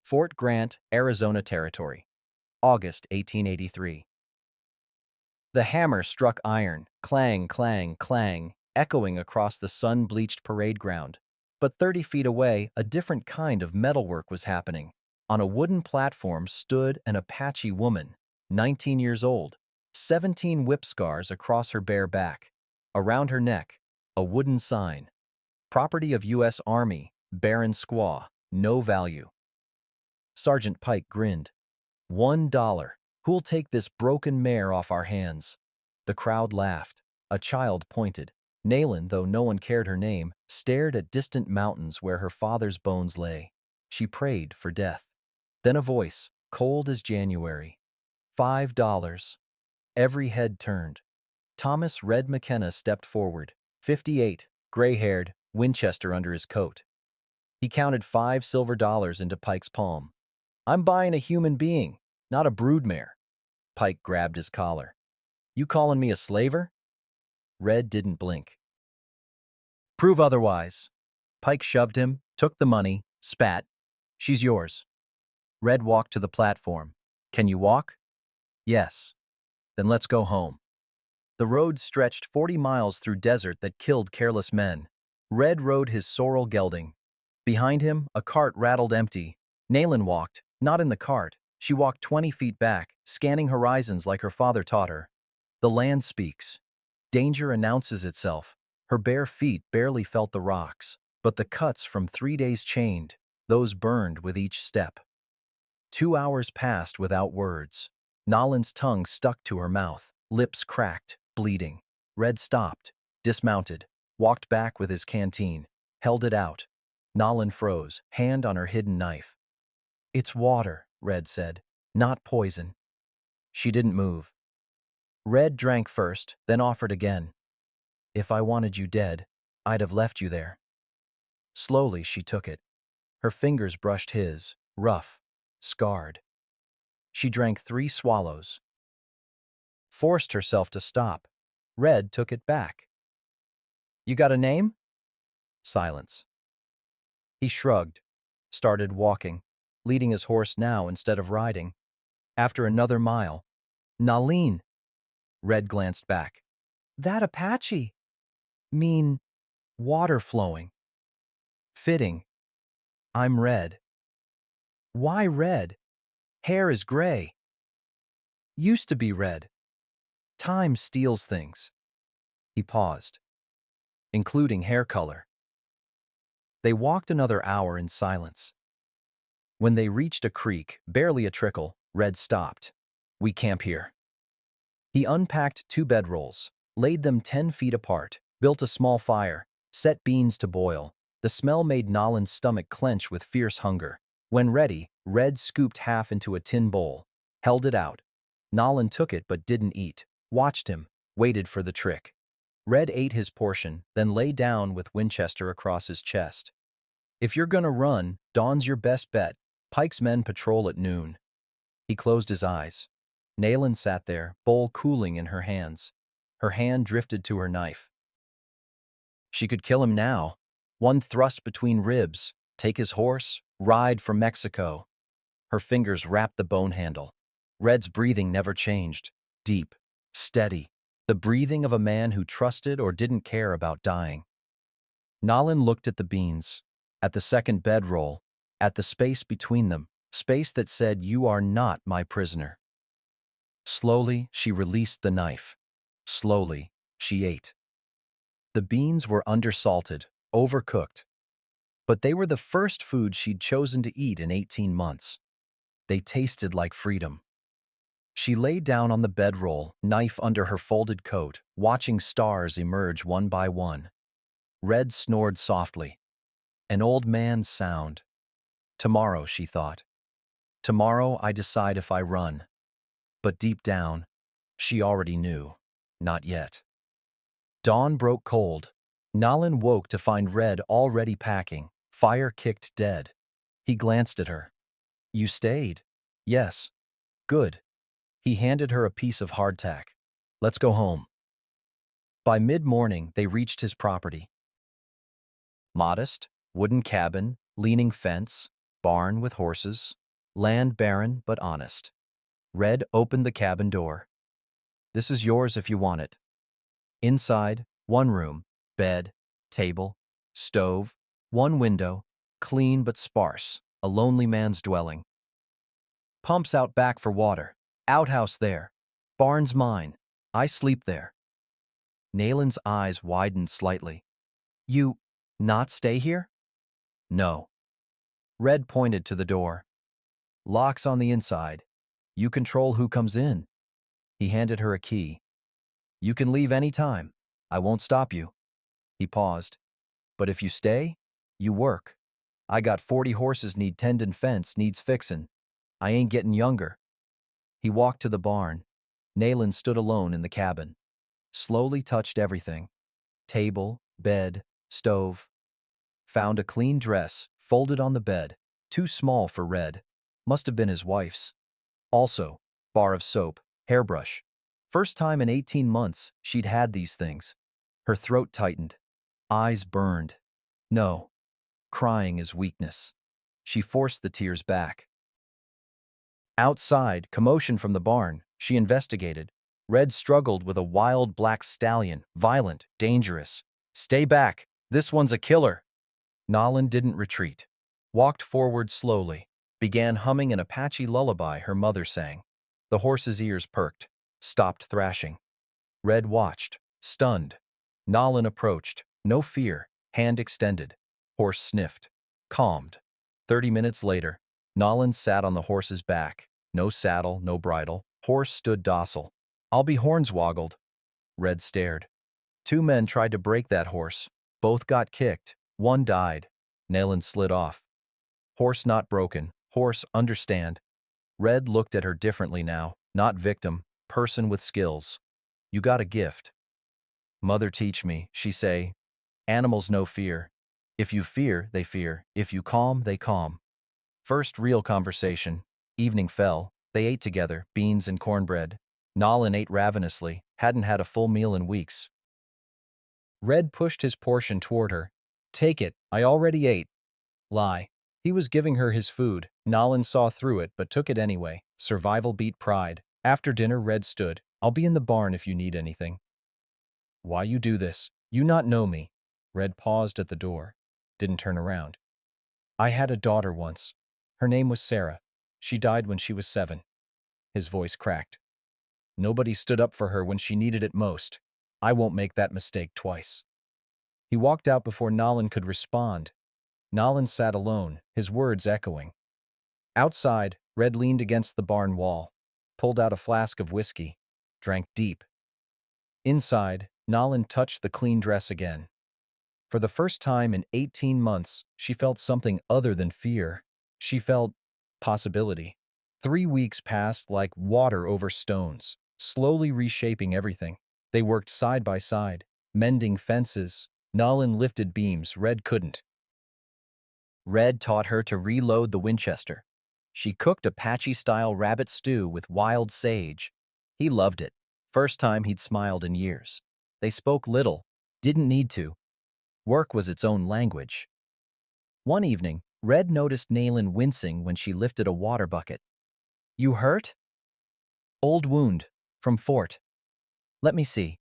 Fort Grant, Arizona Territory, August 1883. The hammer struck iron, clang, clang, clang, echoing across the sun-bleached parade ground. But 30 feet away, a different kind of metalwork was happening. On a wooden platform stood an Apache woman, 19 years old, 17 whip scars across her bare back. Around her neck, a wooden sign. Property of U.S. Army, barren squaw, no value. Sergeant Pike grinned. $1. Who'll take this broken mare off our hands? The crowd laughed. A child pointed. Nayland, though no one cared her name, stared at distant mountains where her father's bones lay. She prayed for death. Then a voice, cold as January. $5. Every head turned. Thomas Red McKenna stepped forward. 58, gray-haired, Winchester under his coat. He counted $5 into Pike's palm. I'm buying a human being, not a broodmare. Pike grabbed his collar. You calling me a slaver? Red didn't blink. Prove otherwise. Pike shoved him, took the money, spat. She's yours. Red walked to the platform. Can you walk? Yes. Then let's go home. The road stretched 40 miles through desert that killed careless men. Red rode his sorrel gelding. Behind him, a cart rattled empty. Nayland walked, not in the cart. She walked 20 feet back, scanning horizons like her father taught her. The land speaks. Danger announces itself. Her bare feet barely felt the rocks, but the cuts from 3 days chained, those burned with each step. 2 hours passed without words. Nolan's tongue stuck to her mouth, lips cracked, bleeding. Red stopped, dismounted, walked back with his canteen, held it out. Nolan froze, hand on her hidden knife. It's water, Red said, not poison. She didn't move. Red drank first, then offered again. If I wanted you dead, I'd have left you there. Slowly she took it. Her fingers brushed his, rough, scarred. She drank 3 swallows. Forced herself to stop. Red took it back. You got a name? Silence. He shrugged, started walking, leading his horse now instead of riding. After another mile, Nalin. Red glanced back. That Apache. Mean, water flowing. Fitting. I'm red. Why red? Hair is gray. Used to be red. Time steals things. He paused, including hair color. They walked another hour in silence. When they reached a creek, barely a trickle, Red stopped. We camp here. He unpacked 2 bedrolls, laid them 10 feet apart, built a small fire, set beans to boil. The smell made Nolan's stomach clench with fierce hunger. When ready, Red scooped half into a tin bowl, held it out. Nolan took it but didn't eat, watched him, waited for the trick. Red ate his portion, then lay down with Winchester across his chest. If you're gonna run, dawn's your best bet. Pike's men patrol at noon. He closed his eyes. Nayland sat there, bowl cooling in her hands. Her hand drifted to her knife. She could kill him now. One thrust between ribs, take his horse, ride for Mexico. Her fingers wrapped the bone handle. Red's breathing never changed. Deep, steady. The breathing of a man who trusted or didn't care about dying. Nolan looked at the beans, at the second bedroll, at the space between them, space that said, "You are not my prisoner." Slowly, she released the knife. Slowly, she ate. The beans were undersalted, overcooked. But they were the first food she'd chosen to eat in 18 months. They tasted like freedom. She lay down on the bedroll, knife under her folded coat, watching stars emerge one by one. Red snored softly. An old man's sound. Tomorrow, she thought. Tomorrow I decide if I run. But deep down, she already knew. Not yet. Dawn broke cold. Nolan woke to find Red already packing, fire kicked dead. He glanced at her. You stayed? Yes. Good. He handed her a piece of hardtack. Let's go home. By mid-morning, they reached his property. Modest, wooden cabin, leaning fence, Barn with horses. Land barren but honest. Red opened the cabin door. This is yours if you want it. Inside, one room, bed, table, stove, one window, clean but sparse, a lonely man's dwelling. Pumps out back for water. Outhouse there. Barn's mine. I sleep there. Nalen's eyes widened slightly. You not stay here? No. Red pointed to the door. Locks on the inside. You control who comes in. He handed her a key. You can leave any time. I won't stop you. He paused. But if you stay, you work. I got 40 horses need tendon fence, needs fixin'. I ain't getting younger. He walked to the barn. Nalen stood alone in the cabin. Slowly touched everything. Table, bed, stove. Found a clean dress, folded on the bed. Too small for Red. Must have been his wife's. Also, bar of soap, hairbrush. First time in 18 months she'd had these things. Her throat tightened. Eyes burned. No. Crying is weakness. She forced the tears back. Outside, commotion from the barn. She investigated. Red struggled with a wild black stallion, violent, dangerous. Stay back. This one's a killer. Nalen didn't retreat. Walked forward slowly. Began humming an Apache lullaby her mother sang. The horse's ears perked. Stopped thrashing. Red watched, stunned. Nalen approached. No fear. Hand extended. Horse sniffed. Calmed. 30 minutes later, Nalen sat on the horse's back. No saddle, no bridle. Horse stood docile. I'll be hornswoggled. Red stared. 2 men tried to break that horse. Both got kicked. 1 died. Nalen slid off. Horse not broken. Horse understand. Red looked at her differently now. Not victim. Person with skills. You got a gift. Mother teach me, she say. Animals no fear. If you fear, they fear. If you calm, they calm. First real conversation. Evening fell. They ate together, beans and cornbread. Nalen ate ravenously, hadn't had a full meal in weeks. Red pushed his portion toward her. Take it, I already ate. Lie. He was giving her his food. Nalen saw through it but took it anyway. Survival beat pride. After dinner, Red stood. I'll be in the barn if you need anything. Why you do this? You not know me. Red paused at the door. Didn't turn around. I had a daughter once. Her name was Sarah. She died when she was 7. His voice cracked. Nobody stood up for her when she needed it most. I won't make that mistake twice. He walked out before Nalen could respond. Nalen sat alone, his words echoing. Outside, Red leaned against the barn wall, pulled out a flask of whiskey, drank deep. Inside, Nalen touched the clean dress again. For the first time in 18 months, she felt something other than fear. She felt possibility. 3 weeks passed like water over stones, slowly reshaping everything. They worked side by side, mending fences. Nalen lifted beams Red couldn't. Red taught her to reload the Winchester. She cooked Apache-style rabbit stew with wild sage. He loved it. First time he'd smiled in years. They spoke little, didn't need to. Work was its own language. One evening, Red noticed Nalen wincing when she lifted a water bucket. You hurt? Old wound, from fort. Let me see.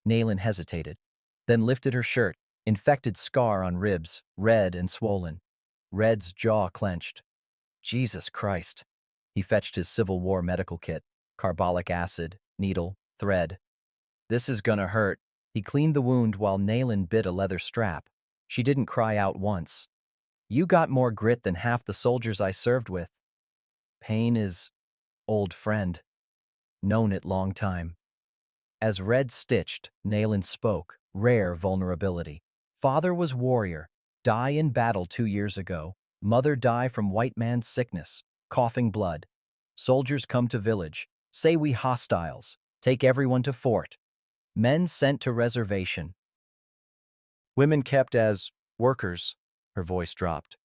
Nalen hesitated, then lifted her shirt, infected scar on ribs, red and swollen. Red's jaw clenched. Jesus Christ. He fetched his Civil War medical kit, carbolic acid, needle, thread. This is gonna hurt. He cleaned the wound while Nalen bit a leather strap. She didn't cry out once. You got more grit than half the soldiers I served with. Pain is old friend. Known it long time. As Red stitched, Nalen spoke, rare vulnerability. Father was warrior, die in battle 2 years ago. Mother die from white man's sickness, coughing blood. Soldiers come to village, say we hostiles, take everyone to fort. Men sent to reservation. Women kept as workers. Her voice dropped.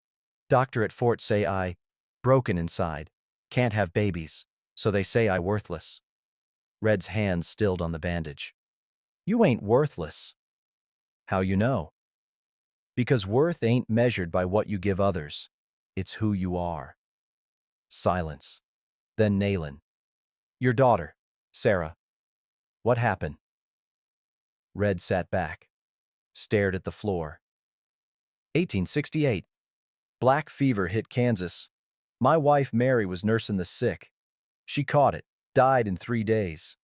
Doctor at fort say I broken inside, can't have babies, so they say I worthless. Red's hand stilled on the bandage. You ain't worthless. How you know? Because worth ain't measured by what you give others. It's who you are. Silence. Then Nayland. Your daughter, Sarah. What happened? Red sat back, stared at the floor. 1868. Black fever hit Kansas. My wife Mary was nursing the sick. She caught it, died in 3 days.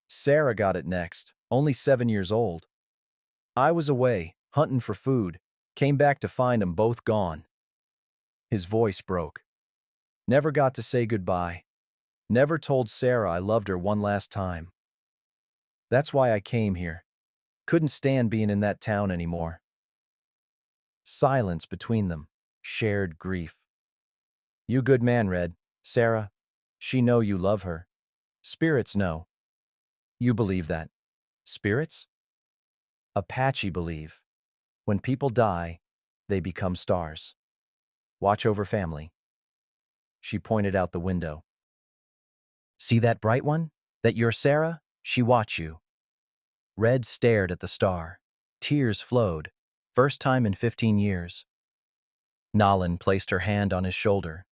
Sarah got it next, only 7 years old. I was away, hunting for food, came back to find 'em both gone. His voice broke. Never got to say goodbye. Never told Sarah I loved her one last time. That's why I came here. Couldn't stand being in that town anymore. Silence between them, shared grief. You good man, Red. Sarah, she know you love her. Spirits know. You believe that. Spirits? Apache believe. When people die, they become stars. Watch over family. She pointed out the window. See that bright one? That you're Sarah? She watch you. Red stared at the star. Tears flowed. First time in 15 years. Nalin placed her hand on his shoulder.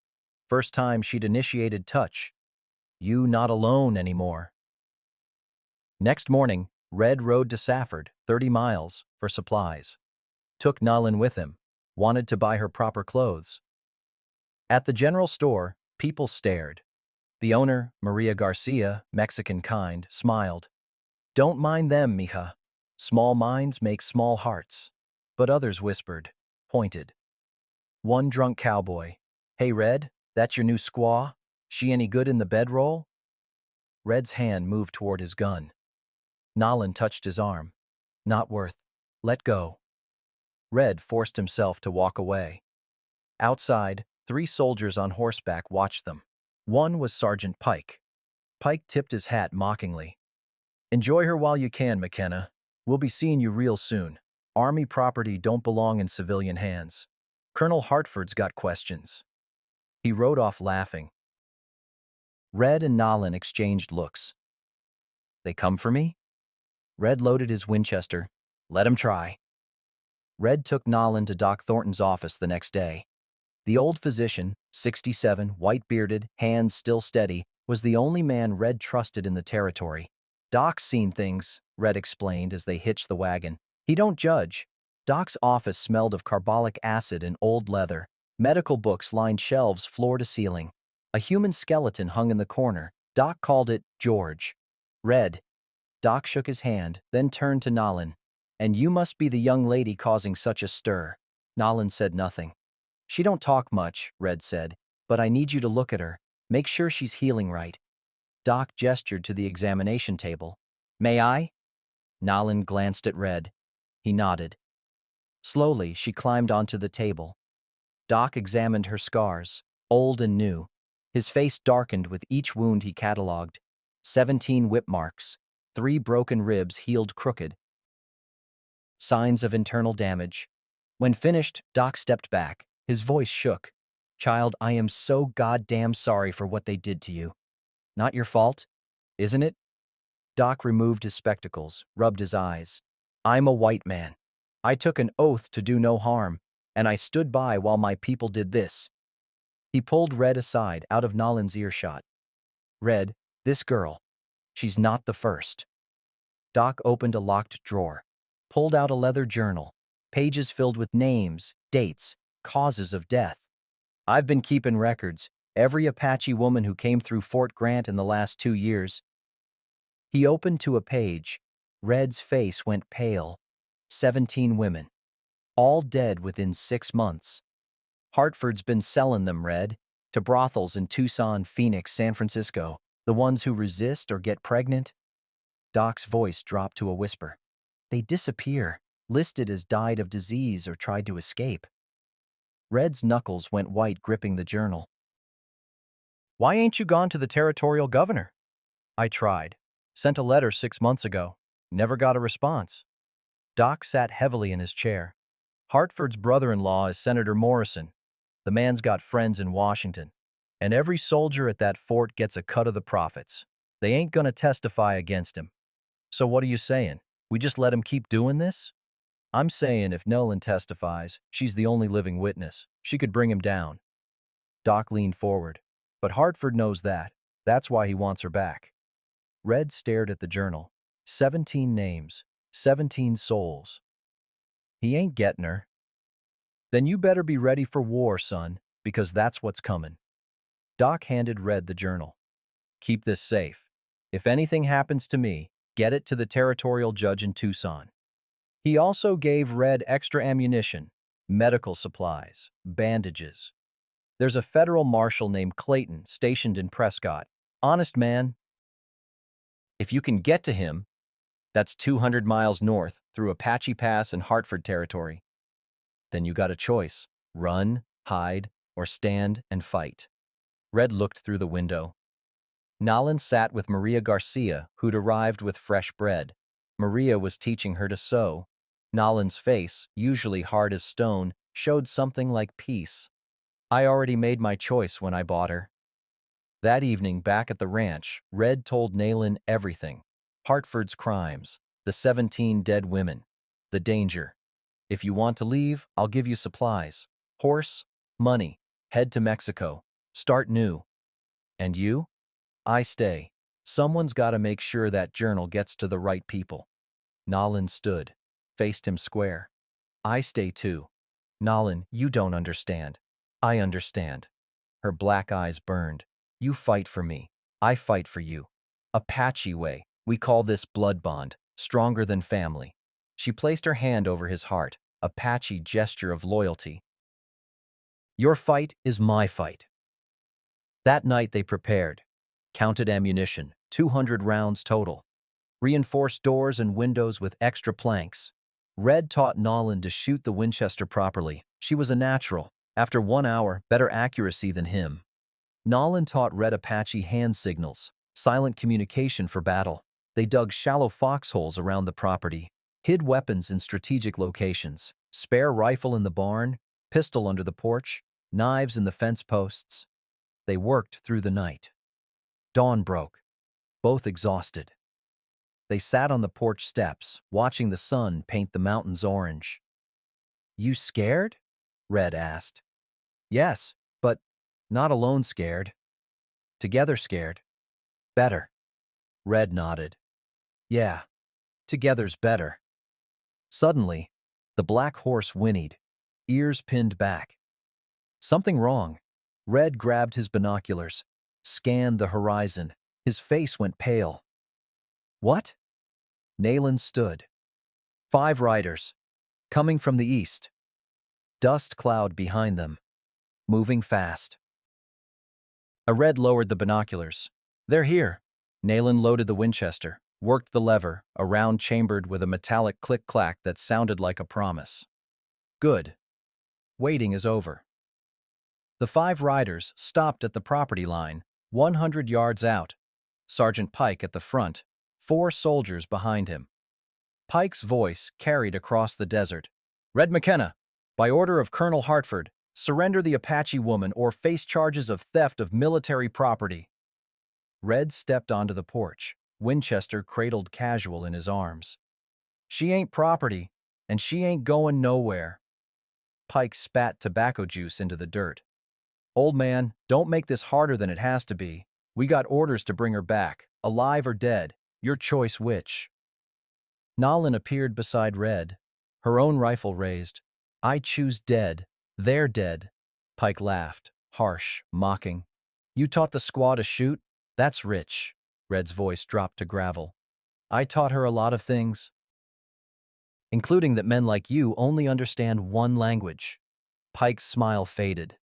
First time she'd initiated touch. You not alone anymore. Next morning, Red rode to Safford, 30 miles, for supplies. Took Nalin with him. Wanted to buy her proper clothes. At the general store, people stared. The owner, Maria Garcia, Mexican kind, smiled. Don't mind them, mija. Small minds make small hearts. But others whispered, pointed. One drunk cowboy. Hey, Red, that's your new squaw? She any good in the bedroll? Red's hand moved toward his gun. Nalin touched his arm. Not worth. Let go. Red forced himself to walk away. Outside, 3 soldiers on horseback watched them. One was Sergeant Pike. Pike tipped his hat mockingly. Enjoy her while you can, McKenna. We'll be seeing you real soon. Army property don't belong in civilian hands. Colonel Hartford's got questions. He rode off laughing. Red and Nalin exchanged looks. They come for me? Red loaded his Winchester. Let him try. Red took Nalin to Doc Thornton's office the next day. The old physician, 67, white-bearded, hands still steady, was the only man Red trusted in the territory. Doc's seen things, Red explained as they hitched the wagon. He don't judge. Doc's office smelled of carbolic acid and old leather. Medical books lined shelves floor to ceiling. A human skeleton hung in the corner. Doc called it George. Red. Doc shook his hand, then turned to Nalin. And you must be the young lady causing such a stir. Nalin said nothing. She don't talk much, Red said, but I need you to look at her. Make sure she's healing right. Doc gestured to the examination table. May I? Nalin glanced at Red. He nodded. Slowly, she climbed onto the table. Doc examined her scars, old and new. His face darkened with each wound he catalogued. 17 whip marks, 3 broken ribs healed crooked. Signs of internal damage. When finished, Doc stepped back. His voice shook. Child, I am so goddamn sorry for what they did to you. Not your fault, isn't it? Doc removed his spectacles, rubbed his eyes. I'm a white man. I took an oath to do no harm, and I stood by while my people did this. He pulled Red aside out of Nalin's earshot. Red, this girl, she's not the first. Doc opened a locked drawer, pulled out a leather journal, pages filled with names, dates, causes of death. I've been keeping records, every Apache woman who came through Fort Grant in the last 2 years. He opened to a page. Red's face went pale. 17 women. All dead within 6 months. Hartford's been selling them, Red, to brothels in Tucson, Phoenix, San Francisco. The ones who resist or get pregnant. Doc's voice dropped to a whisper. They disappear, listed as died of disease or tried to escape. Red's knuckles went white gripping the journal. Why ain't you gone to the territorial governor? I tried. Sent a letter 6 months ago. Never got a response. Doc sat heavily in his chair. Hartford's brother-in-law is Senator Morrison. The man's got friends in Washington. And every soldier at that fort gets a cut of the profits. They ain't gonna testify against him. So what are you saying? We just let him keep doing this? I'm saying if Nolan testifies, she's the only living witness. She could bring him down. Doc leaned forward. But Hartford knows that. That's why he wants her back. Red stared at the journal. 17 names. 17 souls. He ain't getting her. Then you better be ready for war, son, because that's what's coming. Doc handed Red the journal. Keep this safe. If anything happens to me, get it to the territorial judge in Tucson. He also gave Red extra ammunition, medical supplies, bandages. There's a federal marshal named Clayton stationed in Prescott. Honest man. If you can get to him, that's 200 miles north through Apache Pass and Hartford territory. Then you got a choice. Run, hide, or stand and fight. Red looked through the window. Nalin sat with Maria Garcia, who'd arrived with fresh bread. Maria was teaching her to sew. Nalin's face, usually hard as stone, showed something like peace. I already made my choice when I bought her. That evening, back at the ranch, Red told Nalin everything. Hartford's crimes, the 17 dead women, the danger. If you want to leave, I'll give you supplies. Horse, money, head to Mexico, start new. And you? I stay. Someone's got to make sure that journal gets to the right people. Nalin stood, faced him square. I stay too. Nalin, you don't understand. I understand. Her black eyes burned. You fight for me. I fight for you. Apache way. We call this blood bond, stronger than family. She placed her hand over his heart, Apache gesture of loyalty. Your fight is my fight. That night they prepared. Counted ammunition, 200 rounds total. Reinforced doors and windows with extra planks. Red taught Nalin to shoot the Winchester properly. She was a natural. After 1 hour, better accuracy than him. Nalin taught Red Apache hand signals, silent communication for battle. They dug shallow foxholes around the property, hid weapons in strategic locations, spare rifle in the barn, pistol under the porch, knives in the fence posts. They worked through the night. Dawn broke, both exhausted. They sat on the porch steps, watching the sun paint the mountains orange. You scared? Red asked. Yes, but not alone scared. Together scared. Better. Red nodded. Yeah, together's better. Suddenly, the black horse whinnied, ears pinned back. Something wrong. Red grabbed his binoculars, scanned the horizon. His face went pale. What? Nalin stood. 5 riders, coming from the east. Dust cloud behind them, moving fast. Red lowered the binoculars. They're here. Nalin loaded the Winchester, worked the lever, a round chambered with a metallic click-clack that sounded like a promise. Good. Waiting is over. The 5 riders stopped at the property line, 100 yards out. Sergeant Pike at the front, 4 soldiers behind him. Pike's voice carried across the desert. Red McKenna, by order of Colonel Hartford, surrender the Apache woman or face charges of theft of military property. Red stepped onto the porch, Winchester cradled casual in his arms. She ain't property, and she ain't going nowhere. Pike spat tobacco juice into the dirt. Old man, don't make this harder than it has to be. We got orders to bring her back, alive or dead. Your choice which. Nalin appeared beside Red, her own rifle raised. I choose dead. They're dead. Pike laughed, harsh, mocking. You taught the squaw to shoot? That's rich. Red's voice dropped to gravel. I taught her a lot of things, including that men like you only understand one language. Pike's smile faded.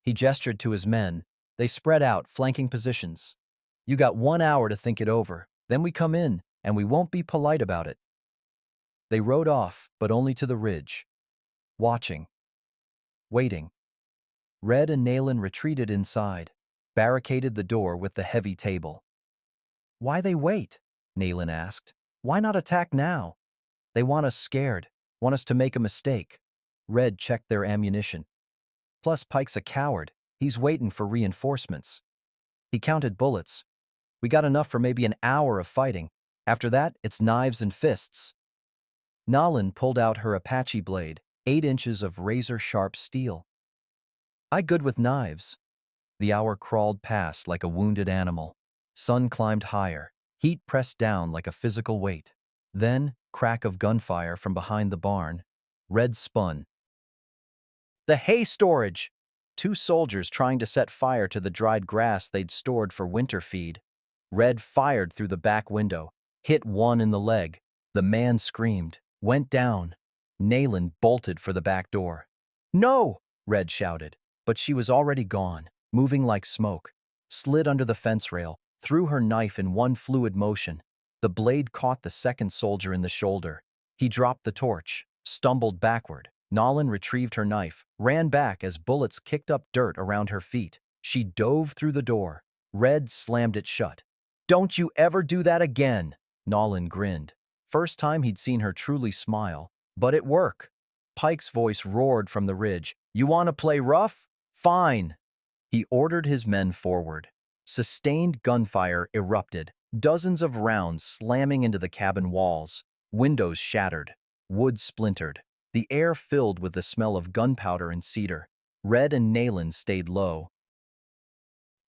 He gestured to his men. They spread out, flanking positions. You got 1 hour to think it over. Then we come in, and we won't be polite about it. They rode off, but only to the ridge. Watching. Waiting. Red and Nalin retreated inside, barricaded the door with the heavy table. Why they wait? Nalin asked. Why not attack now? They want us scared, want us to make a mistake. Red checked their ammunition. Plus Pike's a coward. He's waiting for reinforcements. He counted bullets. We got enough for maybe an hour of fighting. After that, it's knives and fists. Nalin pulled out her Apache blade, 8 inches of razor-sharp steel. I good with knives. The hour crawled past like a wounded animal. Sun climbed higher. Heat pressed down like a physical weight. Then, crack of gunfire from behind the barn. Red spun. The hay storage! Two soldiers trying to set fire to the dried grass they'd stored for winter feed. Red fired through the back window, hit one in the leg. The man screamed, went down. Nayland bolted for the back door. No! Red shouted, but she was already gone, moving like smoke. Slid under the fence rail, threw her knife in one fluid motion. The blade caught the second soldier in the shoulder. He dropped the torch, stumbled backward. Nolan retrieved her knife, ran back as bullets kicked up dirt around her feet. She dove through the door. Red slammed it shut. "Don't you ever do that again!" Nolan grinned. First time he'd seen her truly smile. But it worked. Pike's voice roared from the ridge. "You want to play rough? Fine!" He ordered his men forward. Sustained gunfire erupted, dozens of rounds slamming into the cabin walls. Windows shattered. Wood splintered. The air filled with the smell of gunpowder and cedar. Red and Nayland stayed low.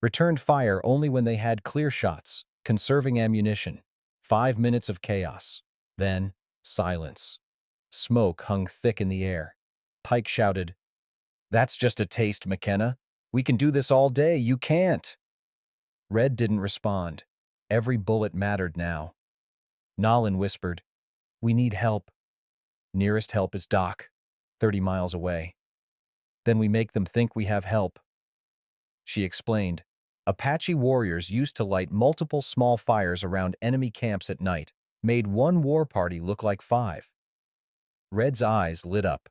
Returned fire only when they had clear shots, conserving ammunition. 5 minutes of chaos. Then, silence. Smoke hung thick in the air. Pike shouted, "That's just a taste, McKenna. We can do this all day. You can't." Red didn't respond. Every bullet mattered now. Nolan whispered, "We need help. Nearest help is Doc, 30 miles away. Then we make them think we have help." She explained, Apache warriors used to light multiple small fires around enemy camps at night, made one war party look like 5. Red's eyes lit up.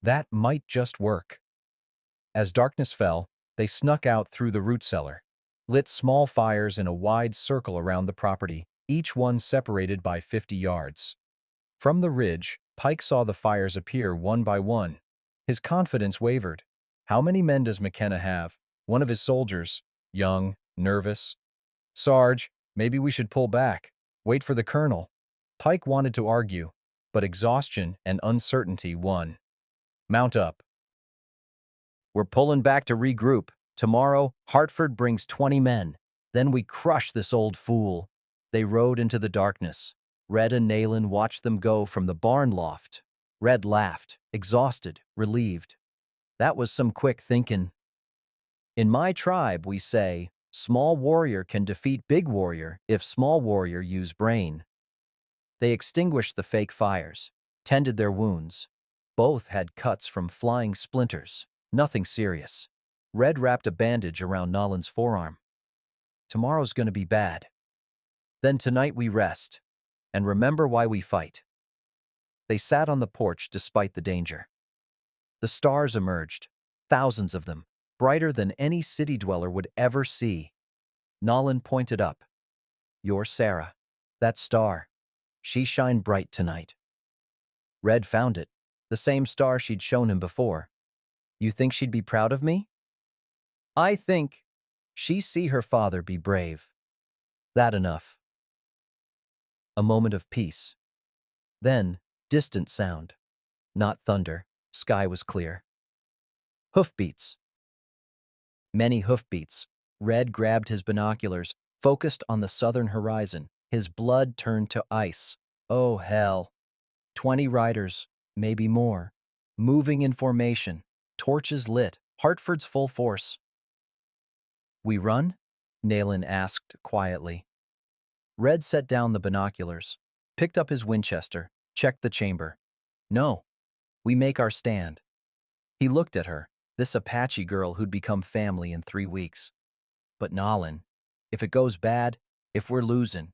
That might just work. As darkness fell, they snuck out through the root cellar, lit small fires in a wide circle around the property, each one separated by 50 yards. From the ridge, Pike saw the fires appear one by one. His confidence wavered. How many men does McKenna have? One of his soldiers, young, nervous. "Sarge, maybe we should pull back. Wait for the colonel." Pike wanted to argue, but exhaustion and uncertainty won. "Mount up. We're pulling back to regroup. Tomorrow, Hartford brings 20 men. Then we crush this old fool." They rode into the darkness. Red and Nayland watched them go from the barn loft. Red laughed, exhausted, relieved. "That was some quick thinking. In my tribe, we say, small warrior can defeat big warrior if small warrior use brain." They extinguished the fake fires, tended their wounds. Both had cuts from flying splinters. Nothing serious. Red wrapped a bandage around Nolan's forearm. "Tomorrow's gonna be bad. Then tonight we rest. And remember why we fight." They sat on the porch despite the danger. The stars emerged, thousands of them, brighter than any city dweller would ever see. Nolan pointed up. "You're Sarah. That star. She shined bright tonight." Red found it, the same star she'd shown him before. "You think she'd be proud of me?" "I think she see her father be brave. That enough." A moment of peace. Then, distant sound. Not thunder. Sky was clear. Hoofbeats. Many hoofbeats. Red grabbed his binoculars, focused on the southern horizon. His blood turned to ice. Oh, hell. 20 riders, maybe more. Moving in formation. Torches lit. Hartford's full force. "We run?" Nayland asked quietly. Red set down the binoculars, picked up his Winchester, checked the chamber. "No, we make our stand." He looked at her, this Apache girl who'd become family in 3 weeks. "But Nolan, if it goes bad, if we're losing,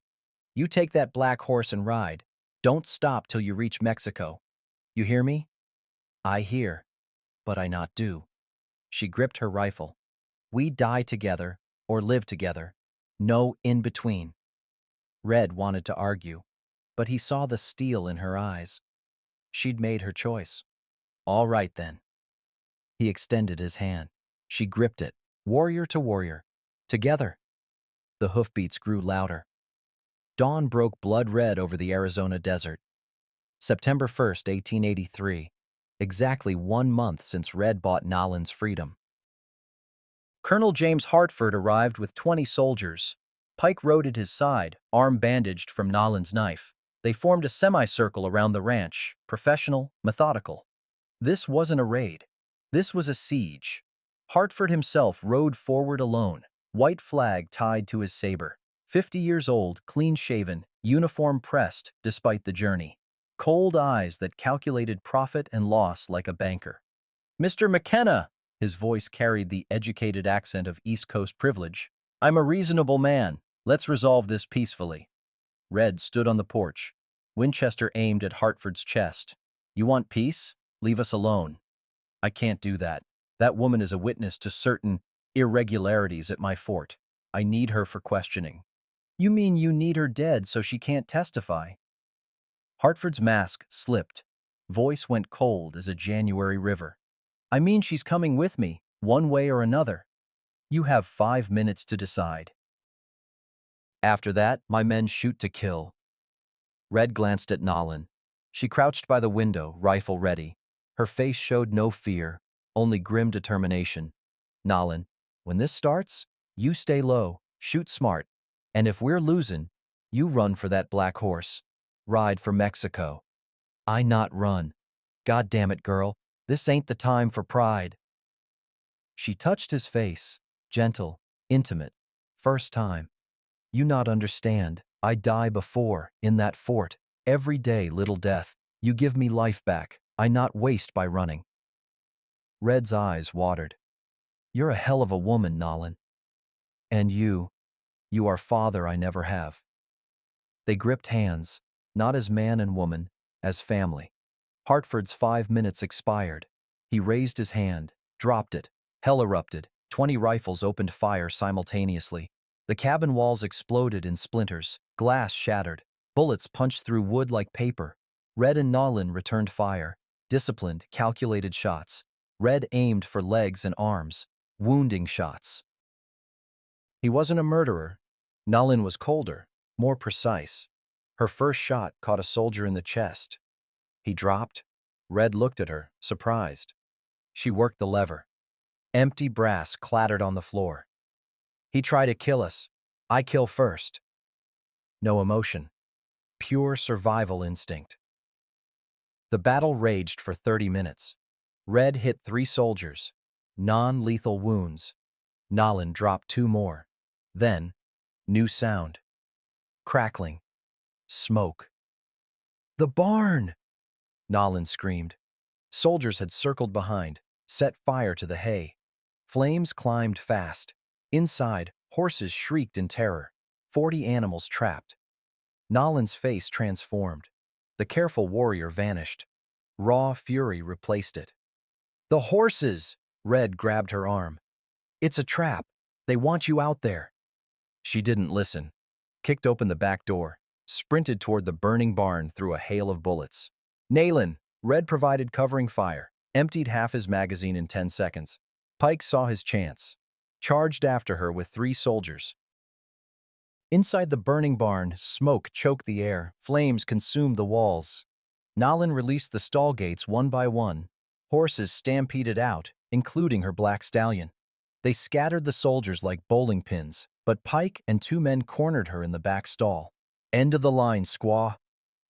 you take that black horse and ride. Don't stop till you reach Mexico. You hear me?" "I hear, but I not do." She gripped her rifle. "We die together or live together. No in between." Red wanted to argue, but he saw the steel in her eyes. She'd made her choice. "All right, then." He extended his hand. She gripped it, warrior to warrior. Together. The hoofbeats grew louder. Dawn broke blood red over the Arizona desert. September 1st, 1883. Exactly 1 month since Red bought Nolan's freedom. Colonel James Hartford arrived with 20 soldiers. Pike rode at his side, arm bandaged from Nolan's knife. They formed a semicircle around the ranch, professional, methodical. This wasn't a raid. This was a siege. Hartford himself rode forward alone, white flag tied to his saber. 50 years old, clean-shaven, uniform pressed despite the journey. Cold eyes that calculated profit and loss like a banker. "Mr. McKenna," his voice carried the educated accent of East Coast privilege. "I'm a reasonable man. Let's resolve this peacefully." Red stood on the porch. Winchester aimed at Hartford's chest. "You want peace? Leave us alone." "I can't do that. That woman is a witness to certain irregularities at my fort. I need her for questioning." "You mean you need her dead so she can't testify?" Hartford's mask slipped. Voice went cold as a January river. "I mean she's coming with me, one way or another. You have 5 minutes to decide. After that, my men shoot to kill." Red glanced at Nolan. She crouched by the window, rifle ready. Her face showed no fear, only grim determination. "Nolan, when this starts, you stay low, shoot smart, and if we're losing, you run for that black horse. Ride for Mexico." "I not run. God damn it, girl, this ain't the time for pride." She touched his face, gentle, intimate. "First time. You not understand. I die before, in that fort. Every day, little death. You give me life back. I not waste by running." Red's eyes watered. "You're a hell of a woman, Nolan. And you are father I never have." They gripped hands, not as man and woman, as family. Hartford's 5 minutes expired. He raised his hand, dropped it. Hell erupted. 20 rifles opened fire simultaneously. The cabin walls exploded in splinters. Glass shattered. Bullets punched through wood like paper. Red and Nolan returned fire. Disciplined, calculated shots. Red aimed for legs and arms. Wounding shots. He wasn't a murderer. Nolan was colder, more precise. Her first shot caught a soldier in the chest. He dropped. Red looked at her, surprised. She worked the lever. Empty brass clattered on the floor. "He tried to kill us. I kill first." No emotion. Pure survival instinct. The battle raged for 30 minutes. Red hit 3 soldiers. Non-lethal wounds. Nolan dropped 2 more. Then, new sound. Crackling. Smoke. "The barn!" Nolan screamed. Soldiers had circled behind, set fire to the hay. Flames climbed fast. Inside, horses shrieked in terror. 40 animals trapped. Nolan's face transformed. The careful warrior vanished. Raw fury replaced it. "The horses!" Red grabbed her arm. "It's a trap. They want you out there." She didn't listen. Kicked open the back door. Sprinted toward the burning barn through a hail of bullets. "Nayland!" Red provided covering fire. Emptied half his magazine in 10 seconds. Pike saw his chance. Charged after her with 3 soldiers. Inside the burning barn, smoke choked the air. Flames consumed the walls. Nolan released the stall gates one by one. Horses stampeded out, including her black stallion. They scattered the soldiers like bowling pins, but Pike and 2 men cornered her in the back stall. "End of the line, squaw."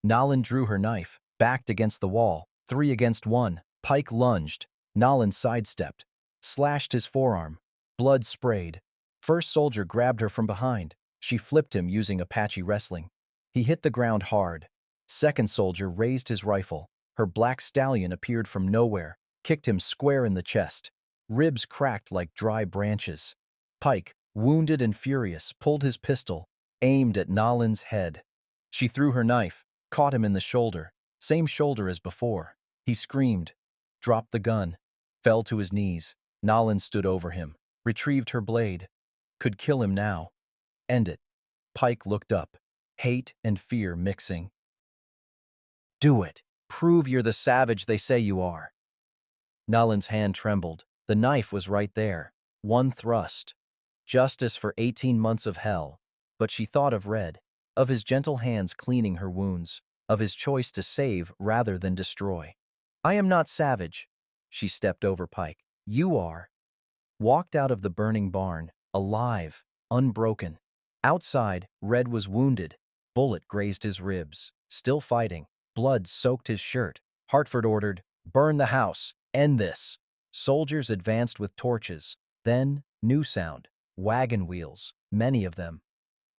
Nolan drew her knife, backed against the wall, 3 against 1. Pike lunged. Nolan sidestepped, slashed his forearm. Blood sprayed. First soldier grabbed her from behind. She flipped him using Apache wrestling. He hit the ground hard. Second soldier raised his rifle. Her black stallion appeared from nowhere, kicked him square in the chest. Ribs cracked like dry branches. Pike, wounded and furious, pulled his pistol, aimed at Nolan's head. She threw her knife, caught him in the shoulder, same shoulder as before. He screamed, dropped the gun, fell to his knees. Nolan stood over him, retrieved her blade. Could kill him now. End it. Pike looked up, hate and fear mixing. "Do it. Prove you're the savage they say you are." Nolan's hand trembled. The knife was right there. One thrust. Justice for 18 months of hell. But she thought of Red, of his gentle hands cleaning her wounds, of his choice to save rather than destroy. "I am not savage." She stepped over Pike. "You are." walked out of the burning barn, alive, unbroken. Outside, Red was wounded. Bullet grazed his ribs. Still fighting. Blood soaked his shirt. Hartford ordered, "Burn the house. End this." Soldiers advanced with torches. Then, new sound. Wagon wheels, many of them.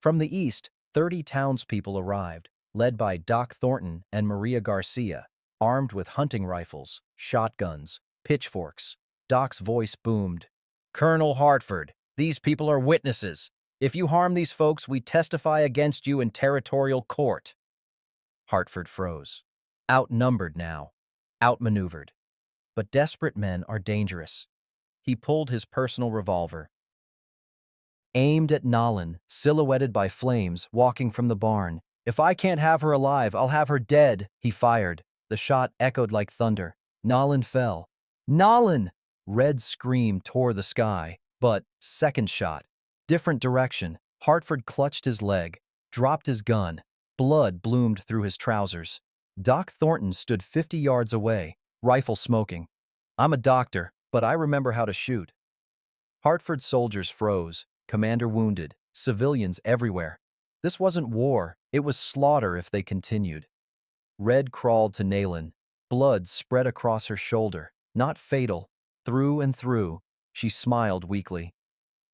From the east, 30 townspeople arrived, led by Doc Thornton and Maria Garcia, armed with hunting rifles, shotguns, pitchforks. Doc's voice boomed. "Colonel Hartford, these people are witnesses. If you harm these folks, we testify against you in territorial court." Hartford froze. Outnumbered now. Outmaneuvered. But desperate men are dangerous. He pulled his personal revolver. Aimed at Nolan, silhouetted by flames, walking from the barn. "If I can't have her alive, I'll have her dead," he fired. The shot echoed like thunder. Nolan fell. "Nolan!" Red scream tore the sky. But, second shot. Different direction. Hartford clutched his leg, dropped his gun. Blood bloomed through his trousers. Doc Thornton stood 50 yards away, rifle smoking. "I'm a doctor, but I remember how to shoot." Hartford soldiers froze, commander wounded, civilians everywhere. This wasn't war, it was slaughter if they continued. Red crawled to Nayland. Blood spread across her shoulder, not fatal, through and through. She smiled weakly.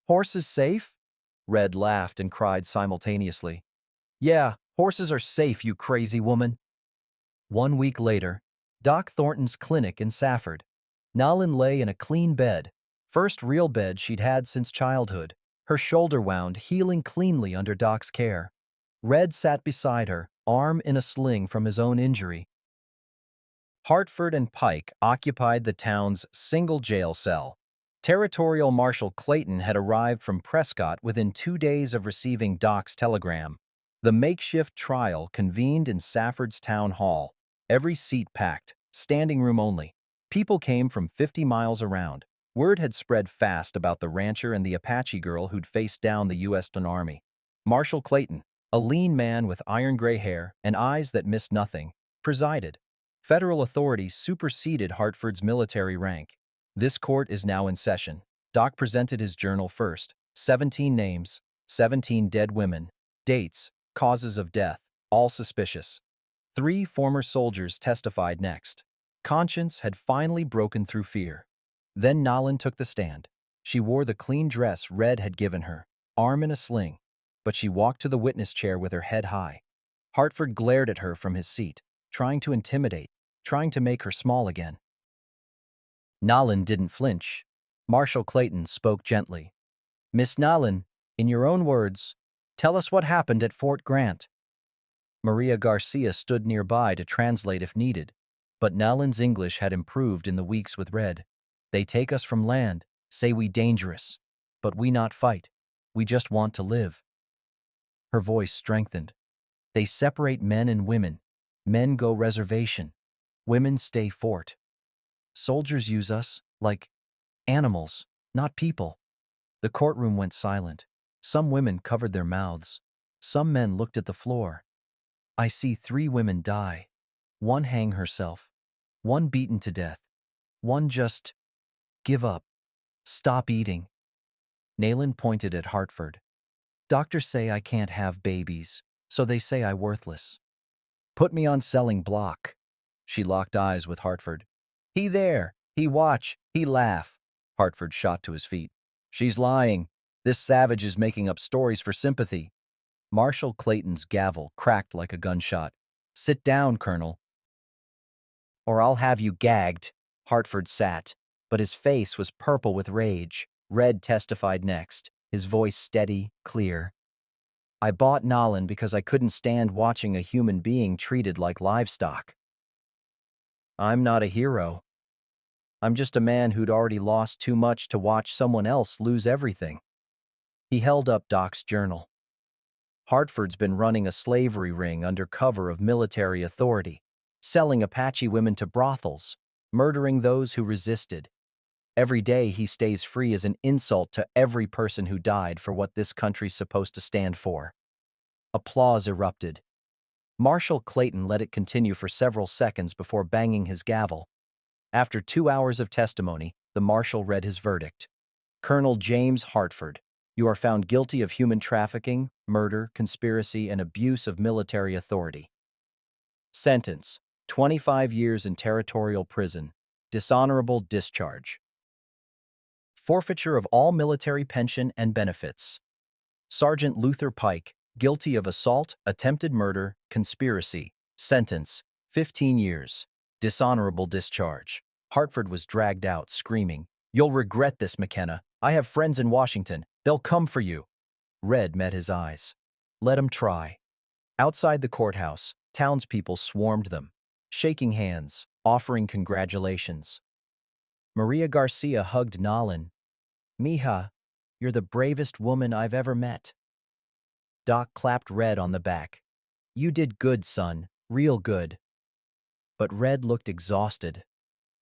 "Horses safe?" Red laughed and cried simultaneously. "Yeah, horses are safe, you crazy woman." 1 week later, Doc Thornton's clinic in Safford. Nalin lay in a clean bed, first real bed she'd had since childhood, her shoulder wound, healing cleanly under Doc's care. Red sat beside her, arm in a sling from his own injury. Hartford and Pike occupied the town's single jail cell. Territorial Marshal Clayton had arrived from Prescott within 2 days of receiving Doc's telegram. The makeshift trial convened in Safford's town hall. Every seat packed, standing room only. People came from 50 miles around. Word had spread fast about the rancher and the Apache girl who'd faced down the U.S. Army. Marshal Clayton, a lean man with iron-gray hair and eyes that missed nothing, presided. Federal authorities superseded Hartford's military rank. "This court is now in session." Doc presented his journal first. 17 names, 17 dead women, dates, causes of death, all suspicious. 3 former soldiers testified next. Conscience had finally broken through fear. Then Nolan took the stand. She wore the clean dress Red had given her, arm in a sling, but she walked to the witness chair with her head high. Hartford glared at her from his seat, trying to intimidate, trying to make her small again. Nolan didn't flinch. Marshal Clayton spoke gently. "Miss Nolan, in your own words, tell us what happened at Fort Grant." Maria Garcia stood nearby to translate if needed, but Nolan's English had improved in the weeks with Red. "They take us from land, say we dangerous, but we not fight. We just want to live." Her voice strengthened. "They separate men and women. Men go reservation. Women stay fort. Soldiers use us like animals, not people." The courtroom went silent. Some women covered their mouths. Some men looked at the floor. "I see 3 women die. One hang herself. One beaten to death. One just give up. Stop eating." Nayland pointed at Hartford. "Doctors say I can't have babies, so they say I worthless. Put me on selling block." She locked eyes with Hartford. "He there. He watch. He laugh." Hartford shot to his feet. "She's lying. This savage is making up stories for sympathy." Marshal Clayton's gavel cracked like a gunshot. "Sit down, Colonel, or I'll have you gagged." Hartford sat, but his face was purple with rage. Red testified next, his voice steady, clear. "I bought Nolan because I couldn't stand watching a human being treated like livestock. I'm not a hero. I'm just a man who'd already lost too much to watch someone else lose everything." He held up Doc's journal. "Hartford's been running a slavery ring under cover of military authority, selling Apache women to brothels, murdering those who resisted. Every day he stays free is an insult to every person who died for what this country's supposed to stand for." Applause erupted. Marshal Clayton let it continue for several seconds before banging his gavel. After 2 hours of testimony, the marshal read his verdict. Colonel James Hartford, you are found guilty of human trafficking, murder, conspiracy, and abuse of military authority. Sentence: 25 years in territorial prison. Dishonorable discharge. Forfeiture of all military pension and benefits. Sergeant Luther Pike, guilty of assault, attempted murder, conspiracy. Sentence: 15 years. Dishonorable discharge. Hartford was dragged out, screaming, "You'll regret this, McKenna. I have friends in Washington. They'll come for you." Red met his eyes. Let him try. Outside the courthouse, townspeople swarmed them, shaking hands, offering congratulations. Maria Garcia hugged Nalin. "Mija, you're the bravest woman I've ever met." Doc clapped Red on the back. "You did good, son, real good." But Red looked exhausted,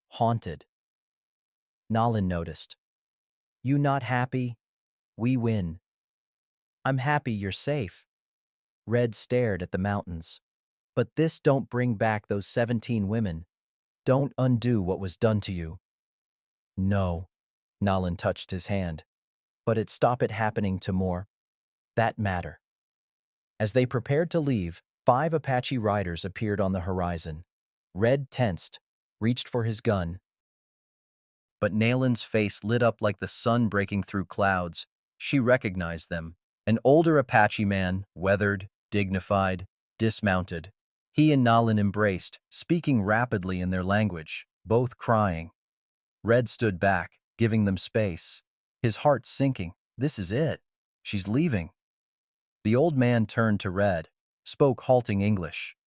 haunted. Nalin noticed. "You not happy? We win." "I'm happy you're safe." Red stared at the mountains. "But this don't bring back those 17 women. Don't undo what was done to you." "No." Nalin touched his hand. "But it stop it happening to more. That matter." As they prepared to leave, 5 Apache riders appeared on the horizon. Red tensed, reached for his gun. But Nalin's face lit up like the sun breaking through clouds. She recognized them. An older Apache man, weathered, dignified, dismounted. He and Nalin embraced, speaking rapidly in their language, both crying. Red stood back, giving them space. His heart sinking. This is it. She's leaving. The old man turned to Red, spoke halting English.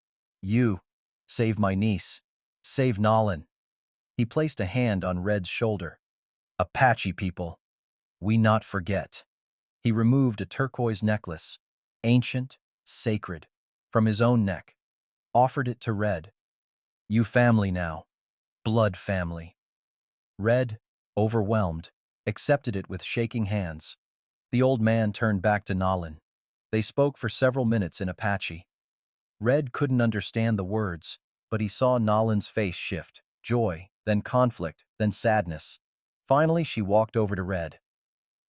"You, save my niece. Save Nalin." He placed a hand on Red's shoulder. "Apache people, we not forget." He removed a turquoise necklace, ancient, sacred, from his own neck, offered it to Red. "You family now. Blood family." Red, overwhelmed, accepted it with shaking hands. The old man turned back to Nalin. They spoke for several minutes in Apache. Red couldn't understand the words, but he saw Nalin's face shift, joy, then conflict, then sadness. Finally, she walked over to Red.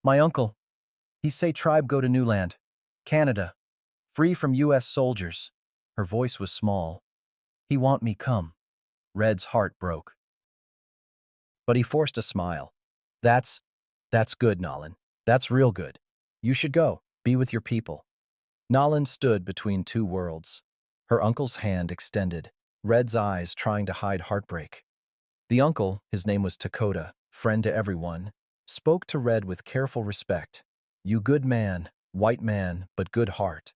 "My uncle. He say tribe go to New Land, Canada, free from U.S. soldiers." Her voice was small. "He want me come." Red's heart broke. But he forced a smile. That's good, Nalin. That's real good. You should go, be with your people." Nalin stood between two worlds. Her uncle's hand extended, Red's eyes trying to hide heartbreak. The uncle, his name was Dakota, friend to everyone, spoke to Red with careful respect. "You good man, white man, but good heart.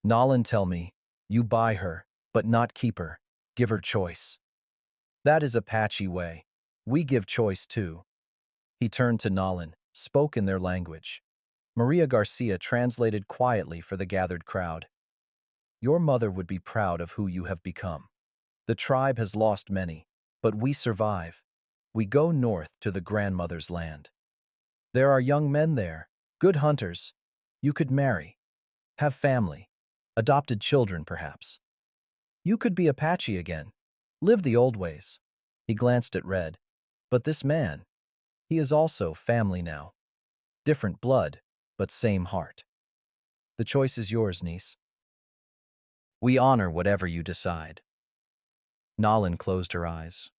Nalin tell me, you buy her, but not keep her. Give her choice. That is Apache way. We give choice too." He turned to Nalin, spoke in their language. Maria Garcia translated quietly for the gathered crowd. "Your mother would be proud of who you have become. The tribe has lost many, but we survive. We go north to the grandmother's land. There are young men there, good hunters. You could marry, have family, adopted children perhaps. You could be Apache again, live the old ways." He glanced at Red. "But this man, he is also family now. Different blood, but same heart. The choice is yours, niece. We honor whatever you decide." Nalin closed her eyes.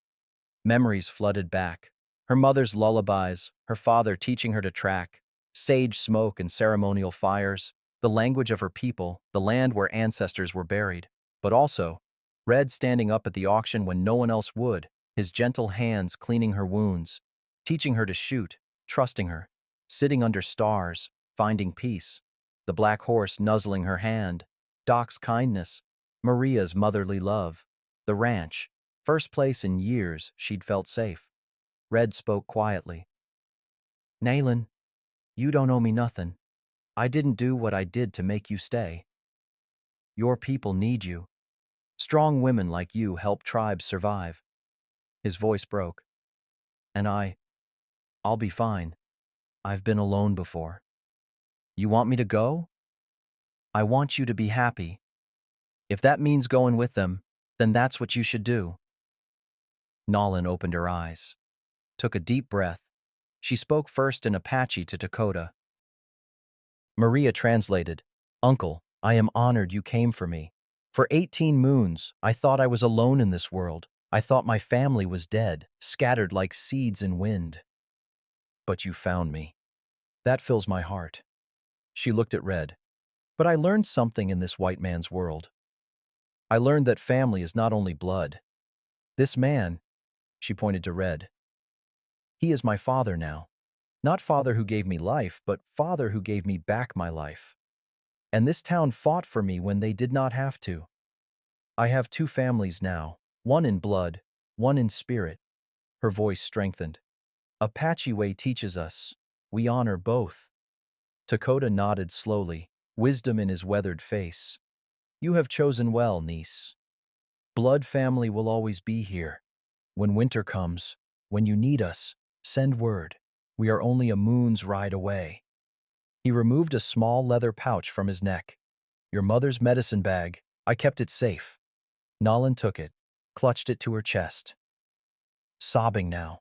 Memories flooded back. Her mother's lullabies, her father teaching her to track, sage smoke and ceremonial fires, the language of her people, the land where ancestors were buried. But also, Red standing up at the auction when no one else would, his gentle hands cleaning her wounds, teaching her to shoot, trusting her, sitting under stars, finding peace, the black horse nuzzling her hand, Doc's kindness, Maria's motherly love, the ranch, first place in years she'd felt safe. Red spoke quietly. "Nalin, you don't owe me nothing. I didn't do what I did to make you stay. Your people need you. Strong women like you help tribes survive." His voice broke. "And I'll be fine. I've been alone before. You want me to go? I want you to be happy. If that means going with them, then that's what you should do." Nalin opened her eyes, took a deep breath. She spoke first in Apache to Dakota. Maria translated, "Uncle, I am honored you came for me. For 18 moons, I thought I was alone in this world. I thought my family was dead, scattered like seeds in wind. But you found me. That fills my heart." She looked at Red. "But I learned something in this white man's world. I learned that family is not only blood. This man," she pointed to Red, "he is my father now. Not father who gave me life, but father who gave me back my life. And this town fought for me when they did not have to. I have two families now, one in blood, one in spirit." Her voice strengthened. "Apache Way teaches us. We honor both." Dakota nodded slowly, wisdom in his weathered face. "You have chosen well, niece. Blood family will always be here. When winter comes, when you need us, send word. We are only a moon's ride away." He removed a small leather pouch from his neck. "Your mother's medicine bag. I kept it safe." Nolan took it, clutched it to her chest. Sobbing now.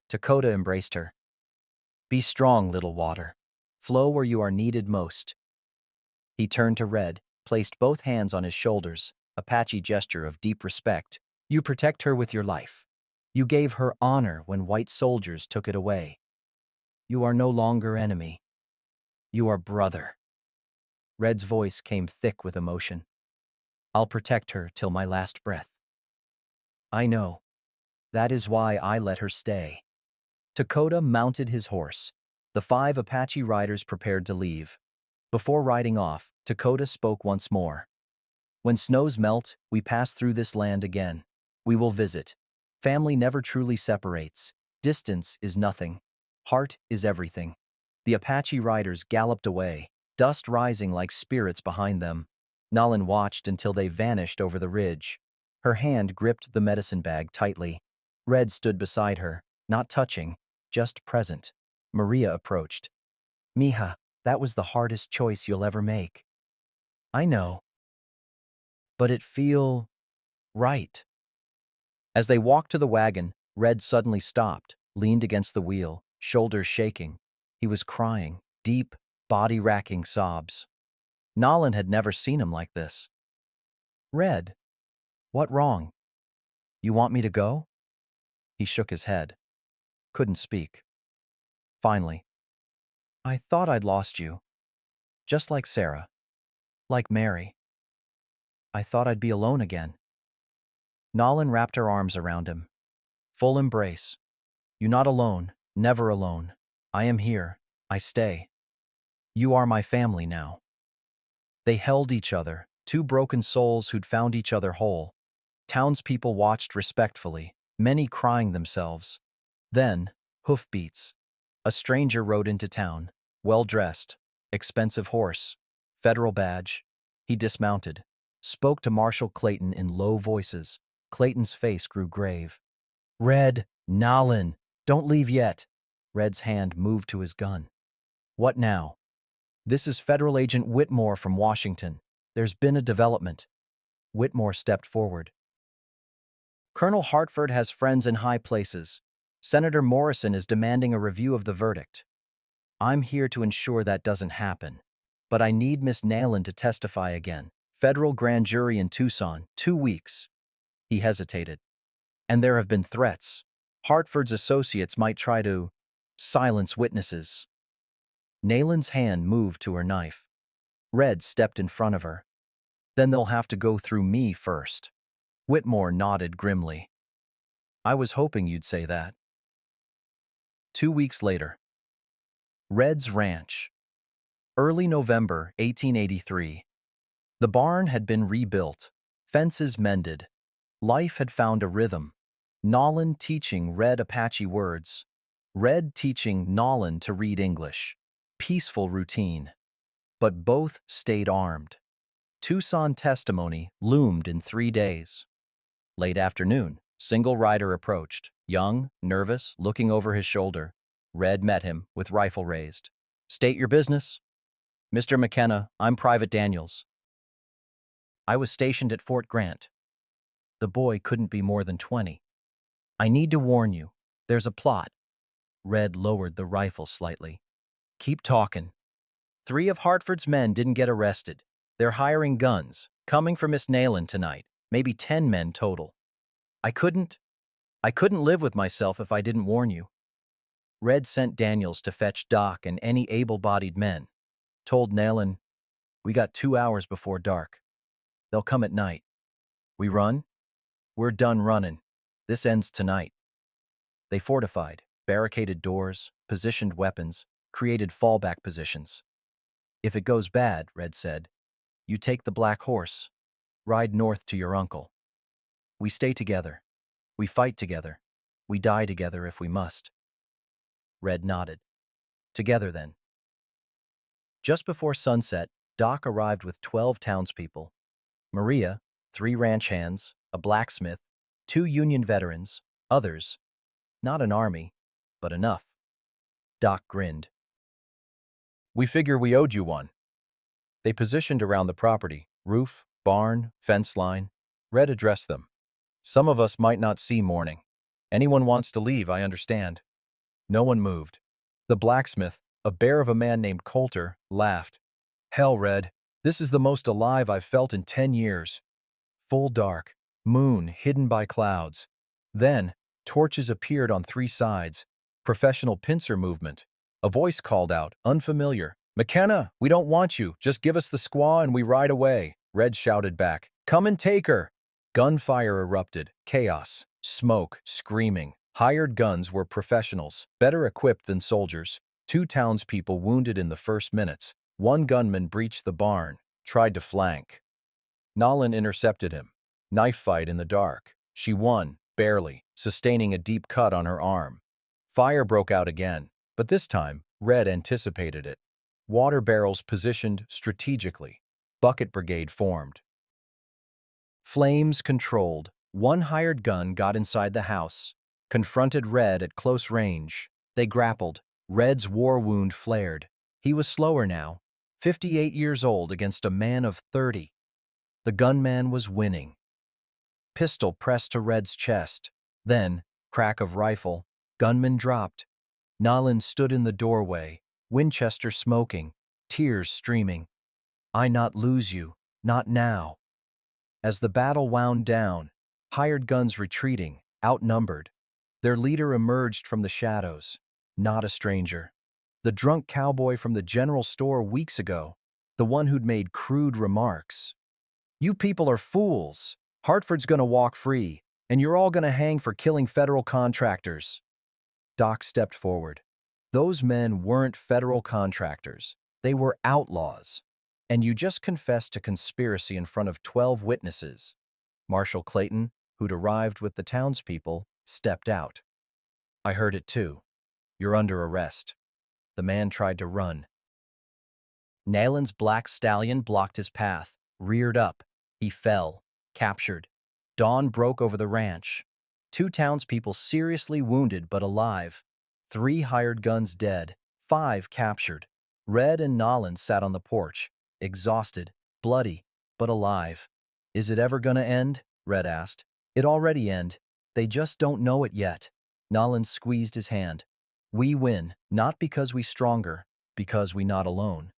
Dakota embraced her. "Be strong, little water. Flow where you are needed most." He turned to Red, placed both hands on his shoulders, Apache gesture of deep respect. "You protect her with your life. You gave her honor when white soldiers took it away. You are no longer enemy. You are brother." Red's voice came thick with emotion. "I'll protect her till my last breath. I know. That is why I let her stay." Dakota mounted his horse. The 5 Apache riders prepared to leave. Before riding off, Dakota spoke once more. "When snows melt, we pass through this land again. We will visit. Family never truly separates. Distance is nothing. Heart is everything." The Apache riders galloped away, dust rising like spirits behind them. Nalin watched until they vanished over the ridge. Her hand gripped the medicine bag tightly. Red stood beside her, not touching, just present. Maria approached. "Mija, that was the hardest choice you'll ever make." "I know. But it feel right." As they walked to the wagon, Red suddenly stopped, leaned against the wheel, shoulders shaking. He was crying, deep, body-racking sobs. Nolan had never seen him like this. "Red, what wrong? You want me to go?" He shook his head. Couldn't speak. Finally, "I thought I'd lost you. Just like Sarah. Like Mary. I thought I'd be alone again." Nolan wrapped her arms around him. Full embrace. "You not alone, never alone. I am here. I stay. You are my family now." They held each other, two broken souls who'd found each other whole. Townspeople watched respectfully, many crying themselves. Then, hoofbeats. A stranger rode into town, well-dressed, expensive horse, federal badge. He dismounted, spoke to Marshal Clayton in low voices. Clayton's face grew grave. "Red, Nolan, don't leave yet." Red's hand moved to his gun. "What now?" "This is Federal Agent Whitmore from Washington. There's been a development." Whitmore stepped forward. "Colonel Hartford has friends in high places. Senator Morrison is demanding a review of the verdict. I'm here to ensure that doesn't happen. But I need Miss Nayland to testify again. Federal grand jury in Tucson, 2 weeks." He hesitated. "And there have been threats. Hartford's associates might try to silence witnesses." Nayland's hand moved to her knife. Red stepped in front of her. "Then they'll have to go through me first." Whitmore nodded grimly. "I was hoping you'd say that." 2 weeks later. Red's Ranch. Early November 1883. The barn had been rebuilt, fences mended. Life had found a rhythm. Nolan teaching Red Apache words. Red teaching Nolan to read English. Peaceful routine. But both stayed armed. Tucson testimony loomed in 3 days. Late afternoon, single rider approached, young, nervous, looking over his shoulder. Red met him, with rifle raised. "State your business." "Mr. McKenna, I'm Private Daniels. I was stationed at Fort Grant." The boy couldn't be more than 20. "I need to warn you. There's a plot." Red lowered the rifle slightly. Keep talking. 3 of Hartford's men didn't get arrested. They're hiring guns, coming for Miss Nayland tonight. Maybe 10 men total. I couldn't live with myself if I didn't warn you. Red sent Daniels to fetch Doc and any able-bodied men. Told Nayland, we got 2 hours before dark. They'll come at night. We run? We're done running. This ends tonight. They fortified, barricaded doors, positioned weapons, created fallback positions. If it goes bad, Red said, you take the black horse, ride north to your uncle. We stay together. We fight together. We die together if we must. Red nodded. Together then. Just before sunset, Doc arrived with 12 townspeople. Maria, 3 ranch hands, a blacksmith, 2 Union veterans, others. Not an army, but enough. Doc grinned. We figure we owed you one. They positioned around the property, roof, barn, fence line. Red addressed them. Some of us might not see morning. Anyone wants to leave, I understand. No one moved. The blacksmith, a bear of a man named Coulter, laughed. Hell, Red, this is the most alive I've felt in 10 years. Full dark, moon hidden by clouds. Then, torches appeared on 3 sides. Professional pincer movement. A voice called out, unfamiliar. McKenna, we don't want you. Just give us the squaw and we ride away. Red shouted back. Come and take her. Gunfire erupted. Chaos. Smoke. Screaming. Hired guns were professionals, better equipped than soldiers. 2 townspeople wounded in the first minutes. 1 gunman breached the barn, tried to flank. Nolan intercepted him. Knife fight in the dark. She won, barely, sustaining a deep cut on her arm. Fire broke out again, but this time, Red anticipated it. Water barrels positioned strategically. Bucket brigade formed. Flames controlled. 1 hired gun got inside the house, confronted Red at close range. They grappled. Red's war wound flared. He was slower now, 58 years old against a man of 30. The gunman was winning. Pistol pressed to Red's chest. Then, crack of rifle, gunman dropped. Nolan stood in the doorway, Winchester smoking, tears streaming. I not lose you, not now. As the battle wound down, hired guns retreating, outnumbered. Their leader emerged from the shadows, not a stranger. The drunk cowboy from the general store weeks ago, the one who'd made crude remarks. You people are fools. Hartford's gonna walk free, and you're all gonna hang for killing federal contractors. Doc stepped forward. Those men weren't federal contractors. They were outlaws. And you just confessed to conspiracy in front of 12 witnesses. Marshal Clayton, who'd arrived with the townspeople, stepped out. I heard it too. You're under arrest. The man tried to run. Nayland's black stallion blocked his path, reared up. He fell, captured. Dawn broke over the ranch. 2 townspeople seriously wounded but alive. 3 hired guns dead, 5 captured. Red and Nolan sat on the porch, exhausted, bloody, but alive. Is it ever gonna end? Red asked. It already end. They just don't know it yet. Nolan squeezed his hand. We win, not because we stronger, because we not alone.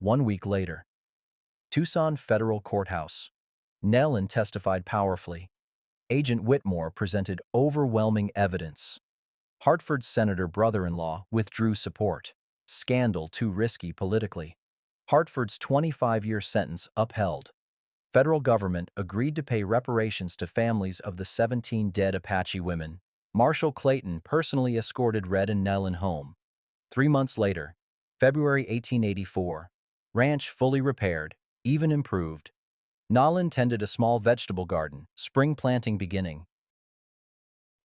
1 week later. Tucson Federal Courthouse. Nellen testified powerfully. Agent Whitmore presented overwhelming evidence. Hartford's senator brother-in-law withdrew support. Scandal too risky politically. Hartford's 25-year sentence upheld. Federal government agreed to pay reparations to families of the 17 dead Apache women. Marshal Clayton personally escorted Red and Nellen home. 3 months later, February 1884, ranch fully repaired, even improved. Nolan tended a small vegetable garden, spring planting beginning.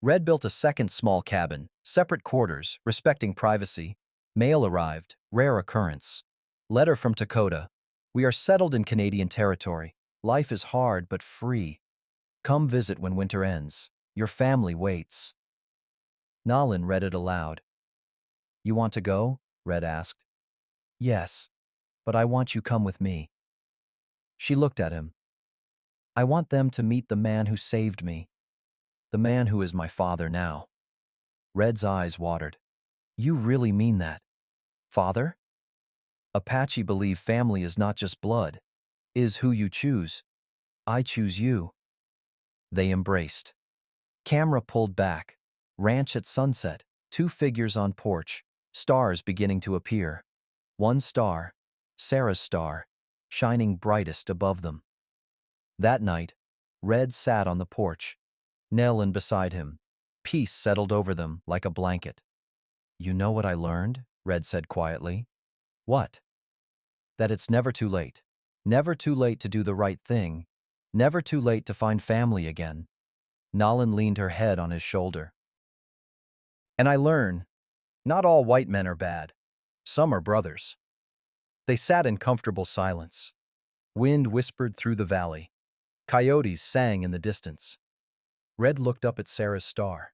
Red built a second small cabin, separate quarters, respecting privacy. Mail arrived, rare occurrence. Letter from Dakota. We are settled in Canadian territory. Life is hard but free. Come visit when winter ends. Your family waits. Nolan read it aloud. You want to go? Red asked. Yes, but I want you come with me. She looked at him. I want them to meet the man who saved me. The man who is my father now. Red's eyes watered. You really mean that? Father? Apache believe family is not just blood, is who you choose. I choose you. They embraced. Camera pulled back. Ranch at sunset. Two figures on porch. Stars beginning to appear. One star, Sarah's star, shining brightest above them. That night, Red sat on the porch, Nellen beside him. Peace settled over them like a blanket. You know what I learned? Red said quietly. What? That it's never too late. Never too late to do the right thing. Never too late to find family again. Nalin leaned her head on his shoulder. And I learn, not all white men are bad. Some are brothers. They sat in comfortable silence. Wind whispered through the valley. Coyotes sang in the distance. Red looked up at Sarah's star.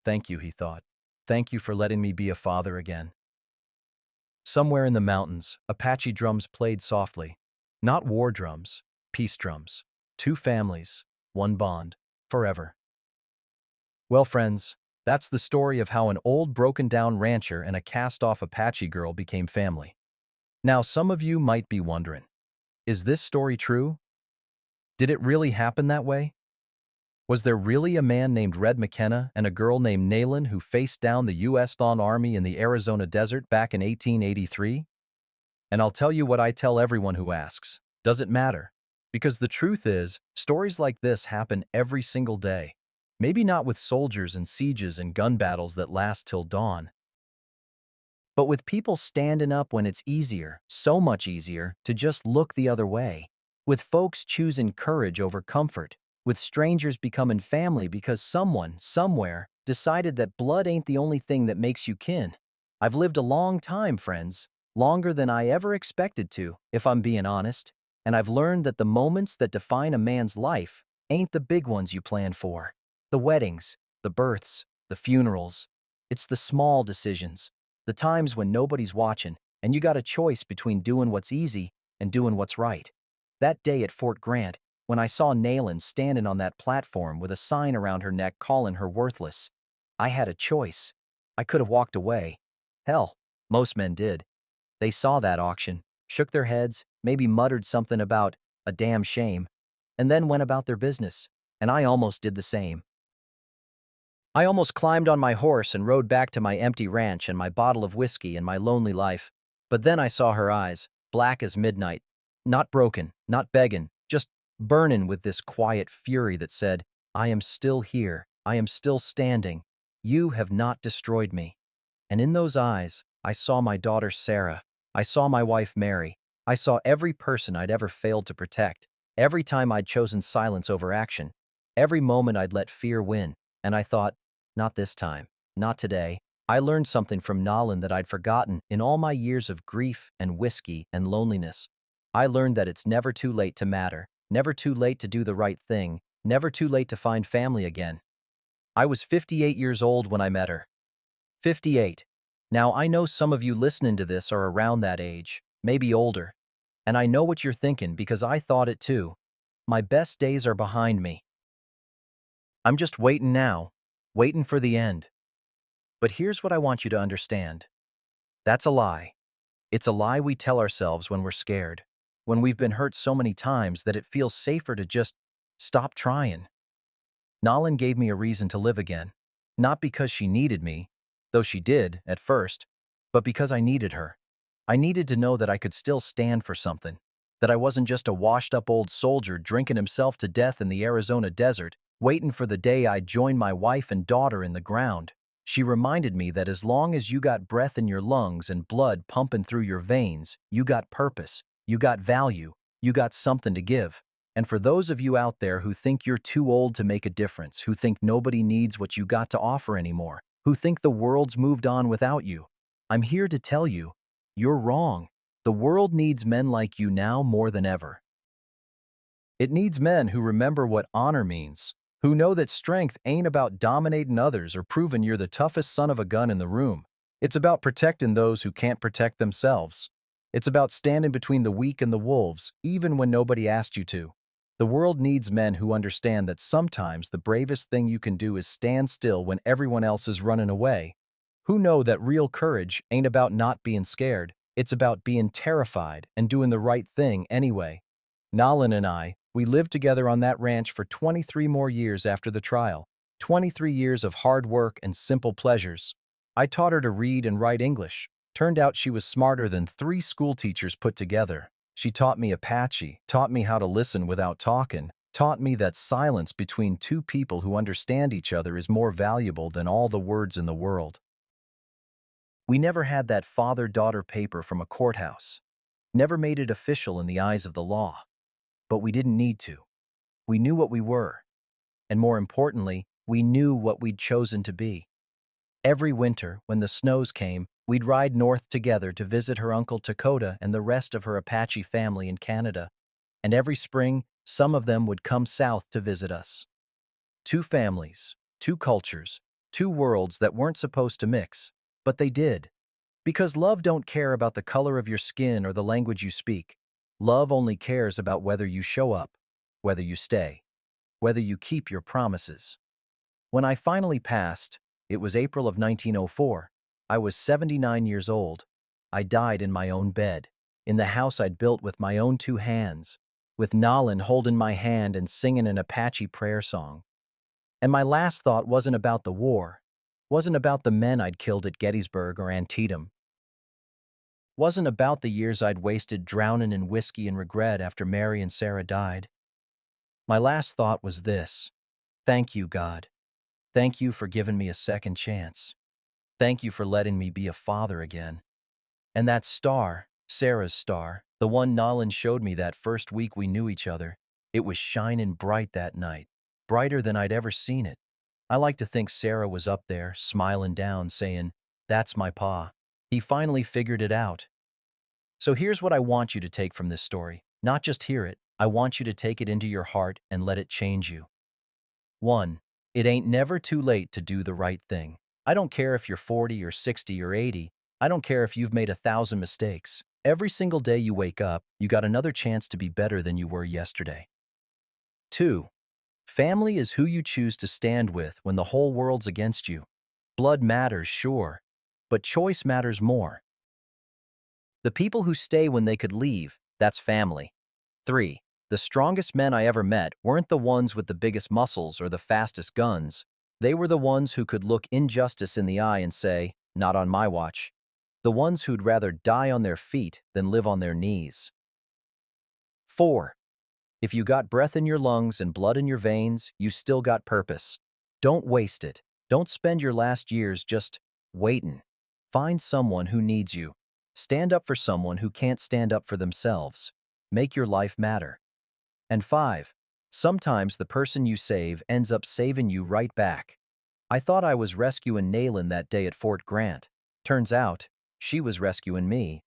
Thank you, he thought. Thank you for letting me be a father again. Somewhere in the mountains, Apache drums played softly. Not war drums, peace drums. Two families, one bond, forever. Well, friends, that's the story of how an old broken-down rancher and a cast-off Apache girl became family. Now, some of you might be wondering, is this story true? Did it really happen that way? Was there really a man named Red McKenna and a girl named Nayland who faced down the U.S. Lawn Army in the Arizona desert back in 1883? And I'll tell you what I tell everyone who asks. Does it matter? Because the truth is, stories like this happen every single day. Maybe not with soldiers and sieges and gun battles that last till dawn, but with people standing up when it's easier, so much easier, to just look the other way. With folks choosing courage over comfort. With strangers becoming family because someone, somewhere, decided that blood ain't the only thing that makes you kin. I've lived a long time, friends. Longer than I ever expected to, if I'm being honest. And I've learned that the moments that define a man's life ain't the big ones you plan for. The weddings, the births, the funerals. It's the small decisions. The times when nobody's watching and you got a choice between doing what's easy and doing what's right. That day at Fort Grant, when I saw Nayland standing on that platform with a sign around her neck calling her worthless, I had a choice. I could have walked away. Hell, most men did. They saw that auction, shook their heads, maybe muttered something about a damn shame, and then went about their business. And I almost did the same. I almost climbed on my horse and rode back to my empty ranch and my bottle of whiskey and my lonely life. But then I saw her eyes, black as midnight, not broken, not begging, just burning with this quiet fury that said, I am still here, I am still standing, you have not destroyed me. And in those eyes, I saw my daughter Sarah, I saw my wife Mary, I saw every person I'd ever failed to protect, every time I'd chosen silence over action, every moment I'd let fear win, and I thought, not this time. Not today. I learned something from Nolan that I'd forgotten in all my years of grief and whiskey and loneliness. I learned that it's never too late to matter, never too late to do the right thing, never too late to find family again. I was 58 years old when I met her. 58. Now, I know some of you listening to this are around that age, maybe older. And I know what you're thinking because I thought it too. My best days are behind me. I'm just waiting now. Waiting for the end. But here's what I want you to understand. That's a lie. It's a lie we tell ourselves when we're scared, when we've been hurt so many times that it feels safer to just stop trying. Nalin gave me a reason to live again, not because she needed me, though she did at first, but because I needed her. I needed to know that I could still stand for something, that I wasn't just a washed-up old soldier drinking himself to death in the Arizona desert, waiting for the day I'd join my wife and daughter in the ground. She reminded me that as long as you got breath in your lungs and blood pumping through your veins, you got purpose, you got value, you got something to give. And for those of you out there who think you're too old to make a difference, who think nobody needs what you got to offer anymore, who think the world's moved on without you, I'm here to tell you, you're wrong. The world needs men like you now more than ever. It needs men who remember what honor means, who know that strength ain't about dominating others or proving you're the toughest son of a gun in the room. It's about protecting those who can't protect themselves. It's about standing between the weak and the wolves, even when nobody asked you to. The world needs men who understand that sometimes the bravest thing you can do is stand still when everyone else is running away. who know that real courage ain't about not being scared, it's about being terrified and doing the right thing anyway. Nalin and I, we lived together on that ranch for 23 more years after the trial. 23 years of hard work and simple pleasures. I taught her to read and write English. Turned out she was smarter than 3 school teachers put together. She taught me Apache, taught me how to listen without talking, taught me that silence between two people who understand each other is more valuable than all the words in the world. We never had that father-daughter paper from a courthouse. Never made it official in the eyes of the law. But we didn't need to. We knew what we were. And more importantly, we knew what we'd chosen to be. Every winter, when the snows came, we'd ride north together to visit her uncle Dakota and the rest of her Apache family in Canada. And every spring, some of them would come south to visit us. 2 families, 2 cultures, 2 worlds that weren't supposed to mix, but they did. Because love don't care about the color of your skin or the language you speak. Love only cares about whether you show up, whether you stay, whether you keep your promises. When I finally passed, it was April of 1904. I was 79 years old. I died in my own bed, in the house I'd built with my own 2 hands, with Nalin holding my hand and singing an Apache prayer song. And my last thought wasn't about the war, wasn't about the men I'd killed at Gettysburg or Antietam, wasn't about the years I'd wasted drowning in whiskey and regret after Mary and Sarah died. My last thought was this: thank you, God. Thank you for giving me a second chance. Thank you for letting me be a father again. And that star, Sarah's star, the one Nolan showed me that first week we knew each other, it was shining bright that night, brighter than I'd ever seen it. I like to think Sarah was up there, smiling down, saying, "That's my pa. He finally figured it out." So here's what I want you to take from this story. Not just hear it, I want you to take it into your heart and let it change you. 1. It ain't never too late to do the right thing. I don't care if you're 40 or 60 or 80. I don't care if you've made 1,000 mistakes. Every single day you wake up, you got another chance to be better than you were yesterday. 2. Family is who you choose to stand with when the whole world's against you. Blood matters, sure, but choice matters more. The people who stay when they could leave, that's family. 3. The strongest men I ever met weren't the ones with the biggest muscles or the fastest guns. They were the ones who could look injustice in the eye and say, "Not on my watch." The ones who'd rather die on their feet than live on their knees. 4. If you got breath in your lungs and blood in your veins, you still got purpose. Don't waste it. Don't spend your last years just waiting. Find someone who needs you. Stand up for someone who can't stand up for themselves. Make your life matter. And 5. Sometimes the person you save ends up saving you right back. I thought I was rescuing Naylin that day at Fort Grant. Turns out, she was rescuing me.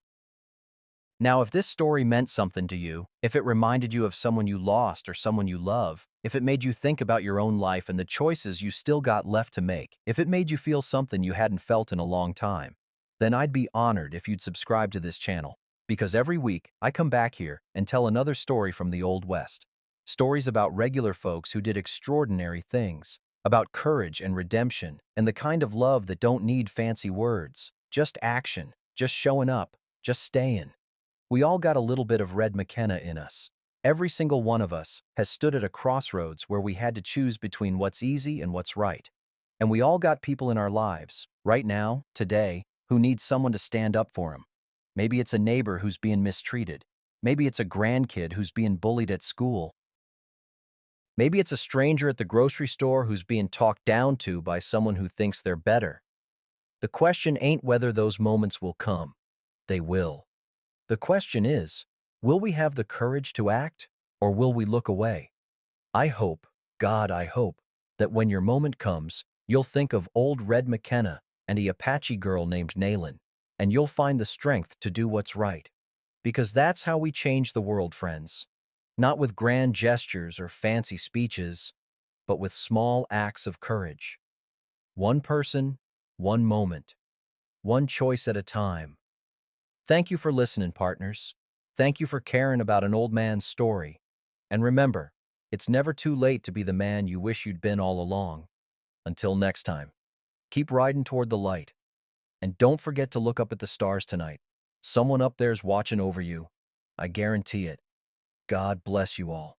Now, if this story meant something to you, if it reminded you of someone you lost or someone you love, if it made you think about your own life and the choices you still got left to make, if it made you feel something you hadn't felt in a long time, then I'd be honored if you'd subscribe to this channel. Because every week, I come back here and tell another story from the Old West. Stories about regular folks who did extraordinary things, about courage and redemption, and the kind of love that don't need fancy words, just action, just showing up, just staying. We all got a little bit of Red McKenna in us. Every single one of us has stood at a crossroads where we had to choose between what's easy and what's right. And we all got people in our lives, right now, today, who need someone to stand up for them. Maybe it's a neighbor who's being mistreated. Maybe it's a grandkid who's being bullied at school. Maybe it's a stranger at the grocery store who's being talked down to by someone who thinks they're better. The question ain't whether those moments will come. They will. The question is, will we have the courage to act, or will we look away? I hope, God, I hope, that when your moment comes, you'll think of old Red McKenna and the Apache girl named Naylin, and you'll find the strength to do what's right. Because that's how we change the world, friends. Not with grand gestures or fancy speeches, but with small acts of courage. One person, one moment, one choice at a time. Thank you for listening, partners. Thank you for caring about an old man's story. And remember, it's never too late to be the man you wish you'd been all along. Until next time, keep riding toward the light. And don't forget to look up at the stars tonight. Someone up there's watching over you. I guarantee it. God bless you all.